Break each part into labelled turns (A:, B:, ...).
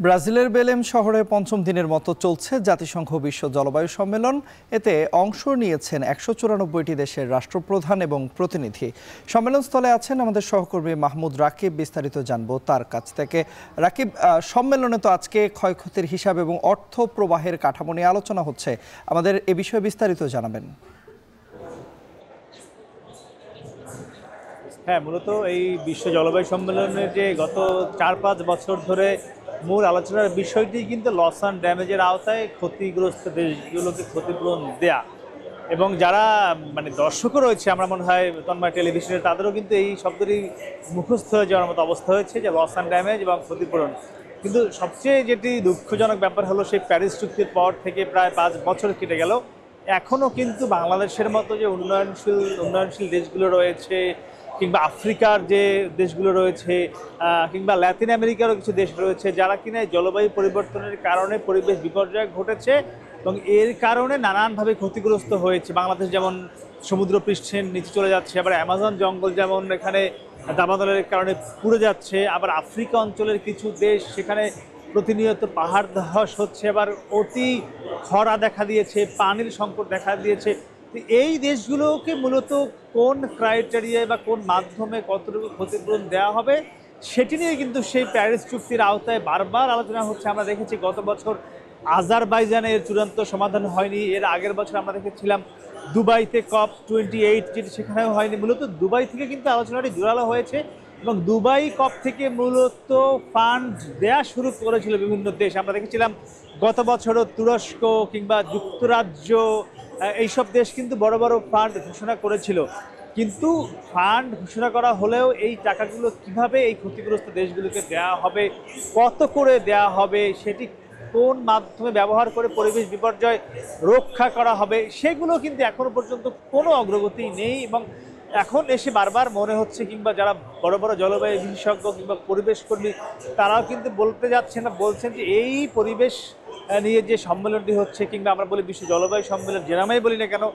A: ব্রাজিলের বেলেম শহরে পঞ্চম দিনের মতো চলছে জাতিসংঘ বিশ্ব জলবায়ু সম্মেলন। এতে অংশ নিয়েছেন ১৯৪টি দেশের রাষ্ট্রপ্রধান এবং প্রতিনিধি। সম্মেলনস্থলে আছেন আমাদের সহকর্মী মাহমুদ রাকিব। বিস্তারিত জানবো তার কাছ থেকে। রাকিব, সম্মেলনে তো আজকে ক্ষয়ক্ষতির হিসাব এবং অর্থ প্রবাহের কাঠামো নিয়ে আলোচনা হচ্ছে, আমাদের এ বিষয়ে বিস্তারিত জানাবেন।
B: হ্যাঁ, মূলত এই বিশ্ব জলবায়ু সম্মেলনের যে গত ৪-৫ বছর ধরে মূল আলোচনার বিষয়টি কিন্তু লস অ্যান্ড ড্যামেজের আওতায় ক্ষতিগ্রস্ত দেশগুলোকে ক্ষতিপূরণ দেয়া, এবং যারা দর্শকও রয়েছে, আমরা মনে হয় তন্ময় টেলিভিশনের, তাদেরও কিন্তু এই শব্দটি মুখস্থ হয়ে যাওয়ার মতো অবস্থা হয়েছে যে লস অ্যান্ড ড্যামেজ এবং ক্ষতিপূরণ। কিন্তু সবচেয়ে যেটি দুঃখজনক ব্যাপার হলো, সেই প্যারিস চুক্তির পর থেকে প্রায় ৫ বছর কেটে গেল, এখনও কিন্তু বাংলাদেশের মতো যে উন্নয়নশীল দেশগুলো রয়েছে, কিংবা আফ্রিকার যে দেশগুলো রয়েছে, কিংবা ল্যাতিন আমেরিকারও কিছু দেশ রয়েছে, যারা কিনা জলবায়ু পরিবর্তনের কারণে পরিবেশ বিপর্যয় ঘটেছে এবং এর কারণে নানানভাবে ক্ষতিগ্রস্ত হয়েছে। বাংলাদেশ যেমন সমুদ্রপৃষ্ঠের নিচে চলে যাচ্ছে, আবার অ্যামাজন জঙ্গল যেমন এখানে দাবানলের কারণে পুড়ে যাচ্ছে, আবার আফ্রিকা অঞ্চলের কিছু দেশ, সেখানে প্রতিনিয়ত পাহাড় ধস হচ্ছে, আবার অতি খরা দেখা দিয়েছে, পানির সংকট দেখা দিয়েছে। এই দেশগুলোকে মূলত কোন ক্রাইটেরিয়ায় বা কোন মাধ্যমে কতটুকু ক্ষতিপূরণ দেওয়া হবে সেটি নিয়ে কিন্তু সেই প্যারিস চুক্তির আওতায় বারবার আলোচনা হচ্ছে। আমরা দেখেছি গত বছর আজারবাইজানে এর চূড়ান্ত সমাধান হয়নি, এর আগের বছর আমরা দেখেছিলাম দুবাইতে COP28, যেটি সেখানেও হয়নি। মূলত দুবাই থেকে কিন্তু আলোচনাটি জোরালো হয়েছে এবং দুবাই COP থেকে মূলত ফান্ড দেয়া শুরু করেছিল বিভিন্ন দেশ। আমরা দেখেছিলাম গত বছরও তুরস্ক কিংবা যুক্তরাজ্য, এইসব দেশ কিন্তু বড় বড় ফান্ড ঘোষণা করেছিল। কিন্তু ফান্ড ঘোষণা করা হলেও এই টাকাগুলো কিভাবে এই ক্ষতিগ্রস্ত দেশগুলোকে দেওয়া হবে, কত করে দেওয়া হবে, সেটি কোন মাধ্যমে ব্যবহার করে পরিবেশ বিপর্যয় রক্ষা করা হবে, সেগুলো কিন্তু এখনো পর্যন্ত কোনো অগ্রগতি নেই। এবং এখন এসে বারবার মনে হচ্ছে, কিংবা যারা বড় বড় জলবায়ু বিশেষজ্ঞ কিংবা পরিবেশ কর্মী, তারাও কিন্তু বলতে যাচ্ছেন না, বলছেন যে এই পরিবেশ নিয়ে যে সম্মেলনটি হচ্ছে, কিংবা আমরা বলি বিশ্ব জলবায়ু সম্মেলন, যে নামেই বলি না কেন,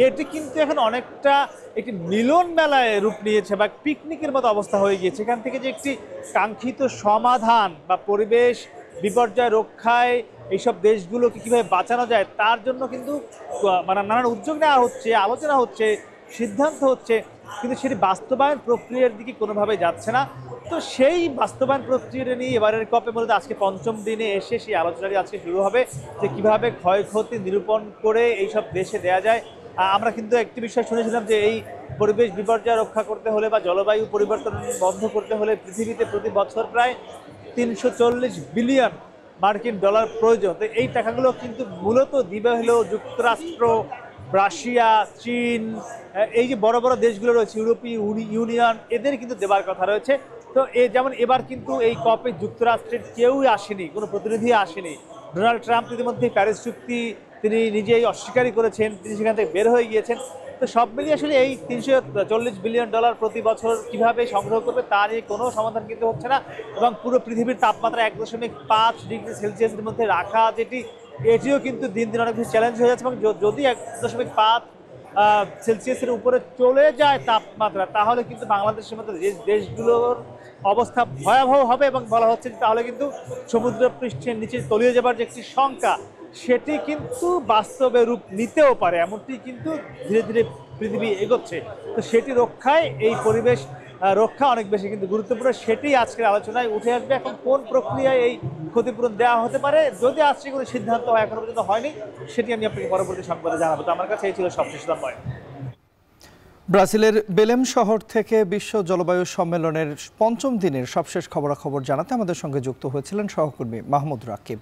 B: এটি কিন্তু এখন অনেকটা একটি মিলন মেলায় রূপ নিয়েছে বা পিকনিকের মতো অবস্থা হয়ে গিয়েছে। এখান থেকে যে একটি কাঙ্ক্ষিত সমাধান বা পরিবেশ বিপর্যয় রক্ষায় এইসব দেশগুলোকে কীভাবে বাঁচানো যায়, তার জন্য কিন্তু নানান উদ্যোগ নেওয়া হচ্ছে, আলোচনা হচ্ছে, সিদ্ধান্ত হচ্ছে, কিন্তু সেটি বাস্তবায়ন প্রক্রিয়ার দিকে কোনোভাবে যাচ্ছে না। তো সেই বাস্তবায়ন প্রক্রিয়া নিয়ে এবারের কপে মূলত আজকে পঞ্চম দিনে এসে সেই আলোচনাটি আজকে শুরু হবে, যে কীভাবে ক্ষয়ক্ষতি নিরূপণ করে এইসব দেশে দেয়া যায়। আমরা কিন্তু একটি বিষয় শুনেছিলাম যে এই পরিবেশ বিপর্যয় রক্ষা করতে হলে বা জলবায়ু পরিবর্তন বন্ধ করতে হলে পৃথিবীতে প্রতি বছর প্রায় ৩৪০ বিলিয়ন মার্কিন ডলার প্রয়োজন। তো এই টাকাগুলো কিন্তু মূলত দিবে হলো যুক্তরাষ্ট্র, রাশিয়া, চীন, এই যে বড় বড় দেশগুলো রয়েছে, ইউরোপীয় ইউনিয়ন, এদের কিন্তু দেবার কথা রয়েছে। তো যেমন এবার কিন্তু এই কপে যুক্তরাষ্ট্রের কেউই আসেনি, কোনো প্রতিনিধি আসেনি। ডোনাল্ড ট্রাম্প ইতিমধ্যে প্যারিস চুক্তি তিনি নিজেই অস্বীকারই করেছেন, তিনি সেখান থেকে বের হয়ে গিয়েছেন। তো সব মিলিয়ে আসলে এই ৩৪০ বিলিয়ন ডলার প্রতি বছর কিভাবে সংগ্রহ করবে তা নিয়ে কোনো সমাধান কিন্তু হচ্ছে না। এবং পুরো পৃথিবীর তাপমাত্রা ১.৫ ডিগ্রি সেলসিয়াসের মধ্যে রাখা, এটিও কিন্তু দিন দিন অনেক বেশি চ্যালেঞ্জ হয়ে যাচ্ছে। এবং যদি ১.৫ সেলসিয়াসের উপরে চলে যায় তাপমাত্রা, তাহলে কিন্তু বাংলাদেশের মতো দেশগুলোর অবস্থা ভয়াবহ হবে। এবং বলা হচ্ছে তাহলে কিন্তু সমুদ্রপৃষ্ঠের নিচে তলিয়ে যাবার যে একটি শঙ্কা, সেটি কিন্তু বাস্তবে রূপ নিতেও পারে, এমনটি কিন্তু ধীরে ধীরে পৃথিবী এগোচ্ছে। তো সেটি রক্ষায় এই পরিবেশ রক্ষা অনেক বেশি কিন্তু গুরুত্বপূর্ণ, সেটি আজকের আলোচনায় উঠে আসবে। এখন কোন প্রক্রিয়ায় এই ক্ষতিপূরণ দেওয়া হতে পারে, যদি আজকে কোনো সিদ্ধান্ত হয়, এখনো পর্যন্ত হয়নি, সেটি আমি আপনাকে পরবর্তী সংবাদে জানাবো। তো আমার কাছে এই ছিল সবশেষ সময়।
A: ব্রাজিলের বেলেম শহর থেকে বিশ্ব জলবায়ু সম্মেলনের পঞ্চম দিনের সবশেষ খবরাখবর জানাতে আমাদের সঙ্গে যুক্ত হয়েছিলেন সহকর্মী মাহমুদ রাকিব।